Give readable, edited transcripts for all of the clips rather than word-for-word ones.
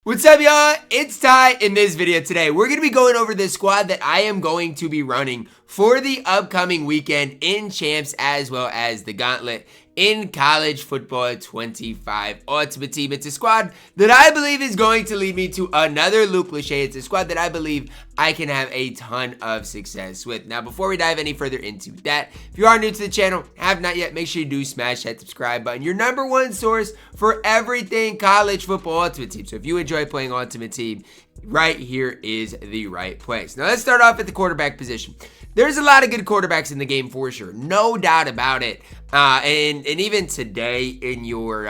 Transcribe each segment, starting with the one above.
What's up, y'all? It's Ty. In this video today, we're going to be going over the squad that I am going to be running for the upcoming weekend in Champs as well as the Gauntlet in College Football 25 Ultimate Team. It's a squad that I believe is going to lead me to another Luke Lachey. It's a squad that I believe I can have a ton of success with. Now, before we dive any further into that, if you are new to the channel, have not yet, make sure you do smash that subscribe button. Your number one source for everything College Football Ultimate Team. So if you enjoy playing Ultimate Team, right here is the right place. Now, let's start off at the quarterback position. There's a lot of good quarterbacks in the game for sure, no doubt about it. And even today in your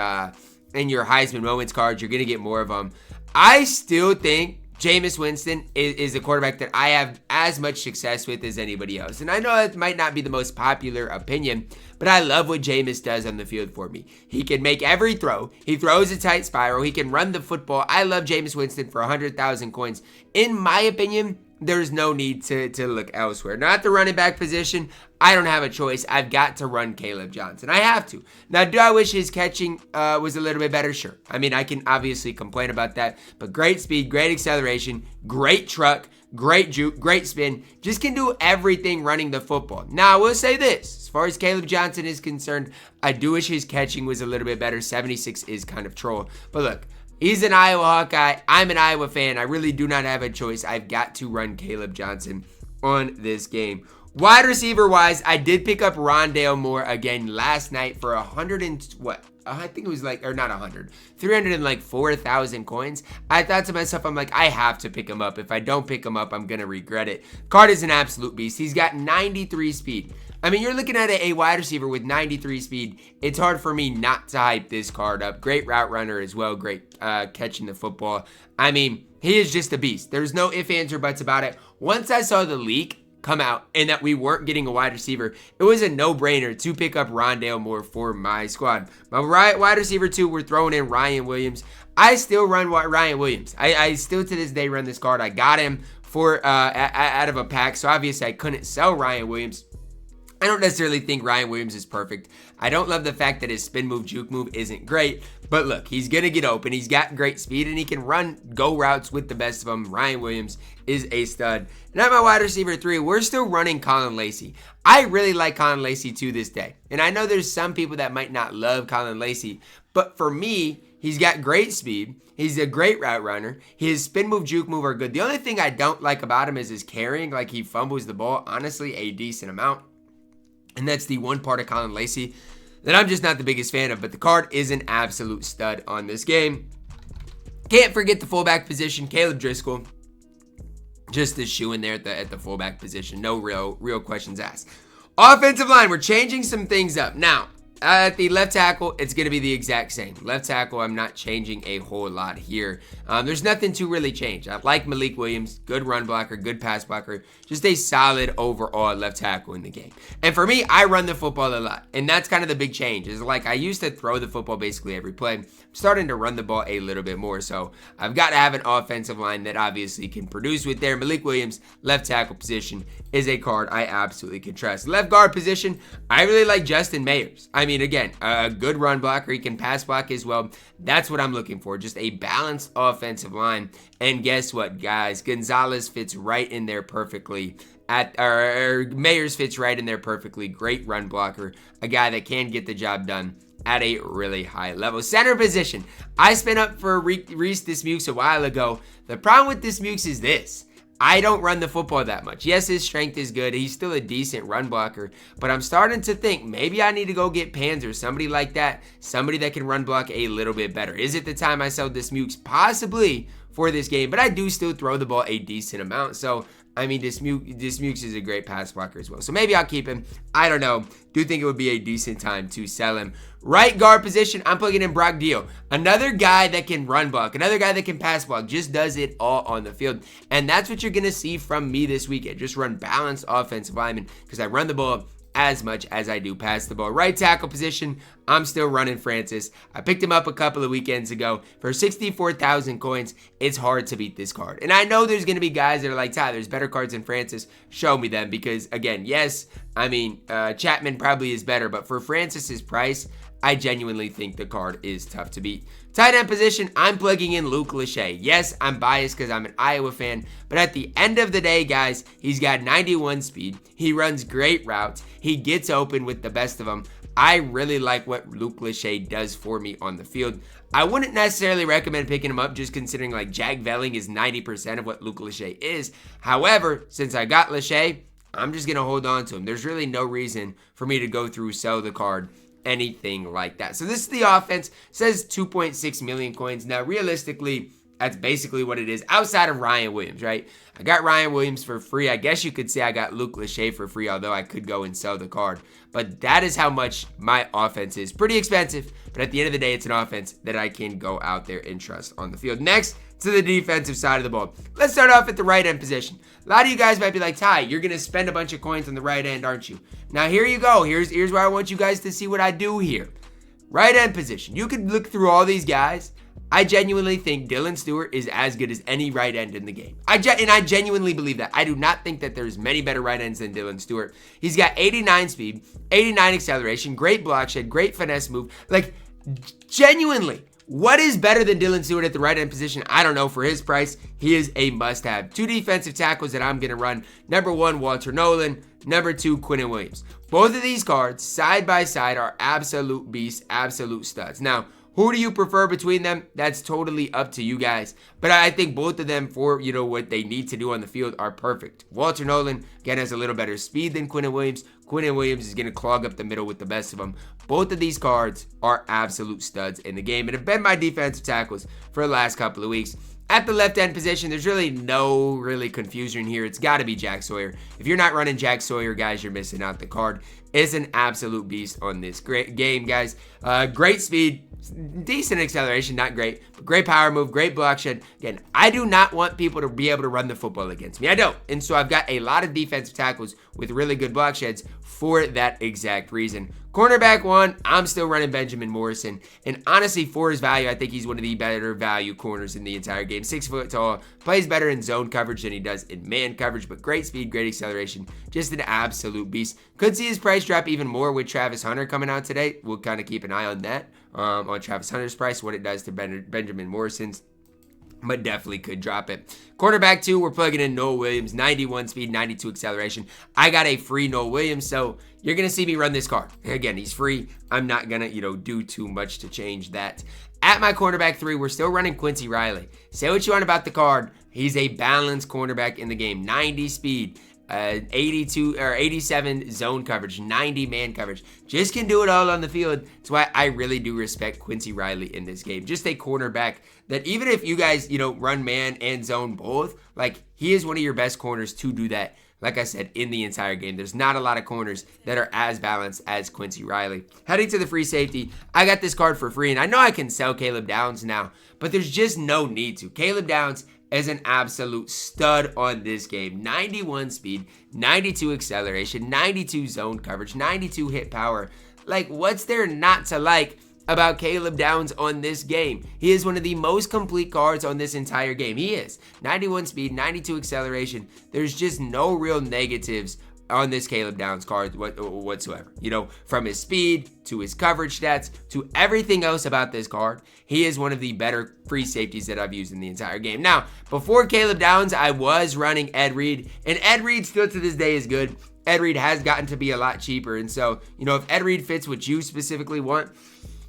Heisman Moments cards, you're gonna get more of them. I still think Jameis Winston is a quarterback that I have as much success with as anybody else. And I know that might not be the most popular opinion, but I love what Jameis does on the field for me. He can make every throw. He throws a tight spiral. He can run the football. I love Jameis Winston for 100,000 coins. In my opinion, there's no need to look elsewhere. Now, at the running back position, I don't have a choice. I've got to run Caleb Johnson. I have to. Now, do I wish his catching was a little bit better? Sure. I mean, I can obviously complain about that. But great speed, great acceleration, great truck, great juke, great spin. Just can do everything running the football. Now, I will say this. As far as Caleb Johnson is concerned, I do wish his catching was a little bit better. 76 is kind of troll. But look, he's an Iowa Hawkeye. I'm an Iowa fan. I really do not have a choice. I've got to run Caleb Johnson on this game. Wide receiver wise, I did pick up Rondale Moore again last night for 100 and what? I think it was like, or not 100, 304,000 coins. I thought to myself, I'm like, I have to pick him up. If I don't pick him up, I'm going to regret it. Card is an absolute beast. He's got 93 speed. I mean, you're looking at a wide receiver with 93 speed. It's hard for me not to hype this card up. Great route runner as well. Great catching the football. I mean, he is just a beast. There's no ifs, ands, or buts about it. Once I saw the leak come out and that we weren't getting a wide receiver, it was a no-brainer to pick up Rondale Moore for my squad. My wide receiver 2, we're throwing in Ryan Williams. I still run Ryan Williams. I still to this day run this card. I got him for out of a pack, so obviously I couldn't sell Ryan Williams. I don't necessarily think Ryan Williams is perfect. I don't love the fact that his spin move, juke move isn't great. But look, he's going to get open. He's got great speed, and he can go routes with the best of them. Ryan Williams is a stud. And at my wide receiver 3, we're still running Colin Lacey. I really like Colin Lacey to this day. And I know there's some people that might not love Colin Lacey. But for me, he's got great speed. He's a great route runner. His spin move, juke move are good. The only thing I don't like about him is his carrying. Like, he fumbles the ball, honestly, a decent amount. And that's the one part of Colin Lacey that I'm just not the biggest fan of. But the card is an absolute stud on this game. Can't forget the fullback position. Caleb Driscoll. Just the shoe in there at the fullback position. No real questions asked. Offensive line. We're changing some things up. Now, at the left tackle, it's going to be the exact same. Left tackle, I'm not changing a whole lot here. There's nothing to really change. I like Malik Williams. Good run blocker, good pass blocker. Just a solid overall left tackle in the game. And for me, I run the football a lot. And that's kind of the big change. Is like I used to throw the football basically every play. I'm starting to run the ball a little bit more. So I've got to have an offensive line that obviously can produce with there. Malik Williams, left tackle position, is a card I absolutely can trust. Left guard position, I really like Justin Mayers. I mean, again, a good run blocker. He can pass block as well. That's what I'm looking for. Just a balanced offensive line. And guess what, guys? Gonzalez fits right in there perfectly. Mayers fits right in there perfectly. Great run blocker. A guy that can get the job done at a really high level. Center position. I spent up for Reese Dismukes a while ago. The problem with Dismukes is this. I don't run the football that much. Yes, his strength is good. He's still a decent run blocker. But I'm starting to think maybe I need to go get Panzer, somebody like that. Somebody that can run block a little bit better. Is it the time I sell Dismukes? Possibly for this game. But I do still throw the ball a decent amount. So, I mean, Dismukes is a great pass blocker as well. So maybe I'll keep him. I don't know. Do think it would be a decent time to sell him. Right guard position, I'm plugging in Brock Dio. Another guy that can run block. Another guy that can pass block. Just does it all on the field. And that's what you're going to see from me this weekend. Just run balanced offensive linemen because I run the ball as much as I do pass the ball. Right tackle position, I'm still running Francis. I picked him up a couple of weekends ago for 64,000 coins. It's hard to beat this card. And I know there's going to be guys that are like, Ty, there's better cards than Francis. Show me them because, again, yes, I mean, Chapman probably is better. But for Francis's price, I genuinely think the card is tough to beat. Tight end position, I'm plugging in Luke Lachey. Yes, I'm biased because I'm an Iowa fan, but at the end of the day, guys, he's got 91 speed. He runs great routes. He gets open with the best of them. I really like what Luke Lachey does for me on the field. I wouldn't necessarily recommend picking him up just considering like Jack Velling is 90% of what Luke Lachey is. However, since I got Lachey, I'm just going to hold on to him. There's really no reason for me to go through, sell the card, anything like that. So this is the offense. It says 2.6 million coins. Now, realistically, that's basically what it is outside of Ryan Williams, right? I got Ryan Williams for free. I guess you could say I got Luke Lachey for free, although I could go and sell the card. But that is how much my offense is. Pretty expensive, but at the end of the day, it's an offense that I can go out there and trust on the field. Next, to the defensive side of the ball. Let's start off at the right end position. A lot of you guys might be like, Ty, you're going to spend a bunch of coins on the right end, aren't you? Now, here you go. Here's where I want you guys to see what I do here. Right end position. You could look through all these guys. I genuinely think Dylan Stewart is as good as any right end in the game. I genuinely believe that. I do not think that there's many better right ends than Dylan Stewart. He's got 89 speed, 89 acceleration, great block shed, great finesse move. Like, genuinely, what is better than Dylan Stewart at the right end position? I don't know. For his price, he is a must-have. 2 defensive tackles that I'm going to run. Number 1, Walter Nolan. Number 2, Quinnen Williams. Both of these cards, side by side, are absolute beasts, absolute studs. Now, who do you prefer between them? That's totally up to you guys. But I think both of them, for what they need to do on the field, are perfect. Walter Nolan, again, has a little better speed than Quinnen Williams. Quinnen Williams is going to clog up the middle with the best of them. Both of these cards are absolute studs in the game and have been my defensive tackles for the last couple of weeks. At the left end position, there's really no confusion here. It's got to be Jack Sawyer. If you're not running Jack Sawyer, guys, you're missing out. The card is an absolute beast on this great game, guys. Great speed, decent acceleration, not great, but great power move, great block shed. Again, I do not want people to be able to run the football against me. I don't. And so I've got a lot of defensive tackles with really good block sheds for that exact reason. Cornerback 1, I'm still running Benjamin Morrison. And honestly, for his value, I think he's one of the better value corners in the entire game. 6 foot tall, plays better in zone coverage than he does in man coverage, but great speed, great acceleration, just an absolute beast. Could see his price drop even more with Travis Hunter coming out today. We'll kind of keep an eye on that, on Travis Hunter's price, what it does to Benjamin Morrison's. But definitely could drop it. Cornerback 2, we're plugging in Noah Williams, 91 speed, 92 acceleration. I got a free Noah Williams, so you're going to see me run this card. Again, he's free. I'm not going to, do too much to change that. At my cornerback 3, we're still running Quincy Riley. Say what you want about the card. He's a balanced cornerback in the game. 90 speed. 82 or 87 zone coverage, 90 man coverage. Just can do it all on the field. That's why I really do respect Quincy Riley in this game. Just a cornerback that even if you guys, run man and zone both, like he is one of your best corners to do that. Like I said, in the entire game, there's not a lot of corners that are as balanced as Quincy Riley. Heading to the free safety, I got this card for free, and I know I can sell Caleb Downs now, but there's just no need to. Caleb Downs is an absolute stud on this game. 91 speed, 92 acceleration, 92 zone coverage, 92 hit power. Like, what's there not to like about Caleb Downs on this game? He is one of the most complete cards on this entire game. He is. 91 speed, 92 acceleration. There's just no real negatives on this Caleb Downs card whatsoever. From his speed to his coverage stats to everything else about this card, he is one of the better free safeties that I've used in the entire game. Now, before Caleb Downs, I was running Ed Reed, and Ed Reed still to this day is good. Ed Reed has gotten to be a lot cheaper, and so, if Ed Reed fits what you specifically want,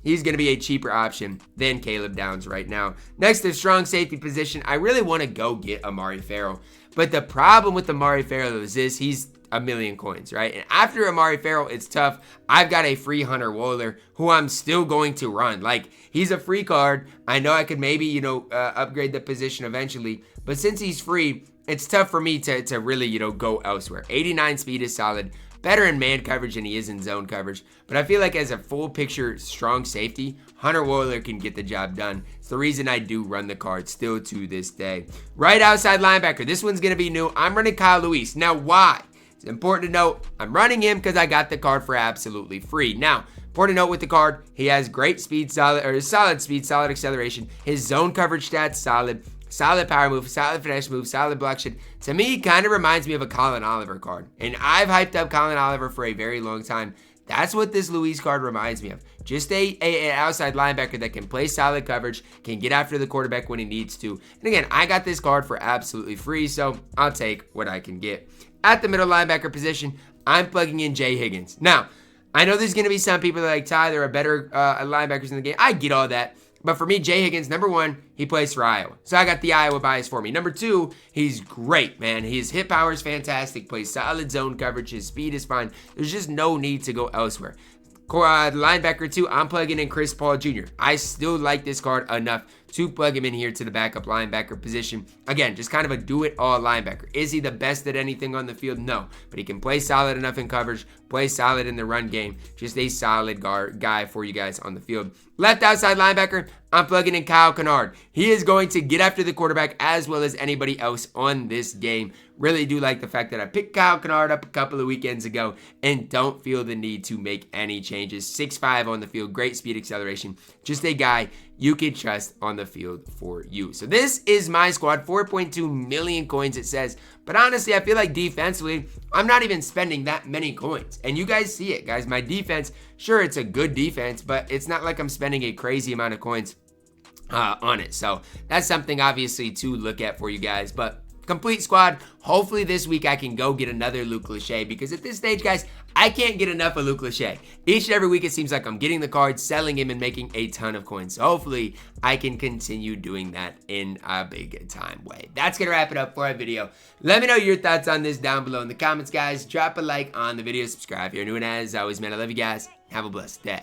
he's going to be a cheaper option than Caleb Downs right now. Next, the strong safety position, I really want to go get Amari Farrell, but the problem with Amari Farrell is this: he's a million coins, right? And after Amari Farrell, it's tough. I've got a free Hunter Wohler who I'm still going to run. Like, he's a free card. I know I could maybe, upgrade the position eventually, but since he's free, it's tough for me to really, go elsewhere. 89 speed is solid. Better in man coverage than he is in zone coverage. But I feel like as a full picture strong safety, Hunter Wohler can get the job done. It's the reason I do run the card still to this day. Right outside linebacker. This one's going to be new. I'm running Kyle Lewis. Now, why? It's important to note, I'm running him because I got the card for absolutely free. Now, important to note with the card, he has great speed, solid speed, solid acceleration. His zone coverage stats, solid power move, solid finesse move, solid block shed. To me, kind of reminds me of a Colin Oliver card. And I've hyped up Colin Oliver for a very long time. That's what this Luis card reminds me of. Just an outside linebacker that can play solid coverage, can get after the quarterback when he needs to. And again, I got this card for absolutely free, so I'll take what I can get. At the middle linebacker position, I'm plugging in Jay Higgins. Now, I know there's going to be some people that are like, Ty, there are better linebackers in the game. I get all that. But for me, Jay Higgins, number one, he plays for Iowa. So I got the Iowa bias for me. Number two, he's great, man. His hit power is fantastic. Plays solid zone coverage. His speed is fine. There's just no need to go elsewhere. Linebacker 2, I'm plugging in Chris Paul Jr. I still like this card enough to plug him in here to the backup linebacker position. Again, just kind of a do-it-all linebacker. Is he the best at anything on the field? No. But he can play solid enough in coverage, play solid in the run game. Just a solid guy for you guys on the field. Left outside linebacker, I'm plugging in Kyle Kennard. He is going to get after the quarterback as well as anybody else on this game. Really do like the fact that I picked Kyle Kennard up a couple of weekends ago and don't feel the need to make any changes. 6'5" on the field, great speed acceleration. Just a guy you can trust on the field for you. So this is my squad, 4.2 million coins it says. But honestly, I feel like defensively, I'm not even spending that many coins. And you guys see it, guys. My defense, sure, it's a good defense, but it's not like I'm spending a crazy amount of coins on it. So that's something obviously to look at for you guys. But complete squad. Hopefully this week I can go get another Luke Lachey, because at this stage, guys, I can't get enough of Luke Lachey. Each and every week it seems like I'm getting the card, selling him, and making a ton of coins. So hopefully I can continue doing that in a big time way. That's going to wrap it up for our video. Let me know your thoughts on this down below in the comments, guys. Drop a like on the video, subscribe if you're new, and as always, man, I love you guys. Have a blessed day.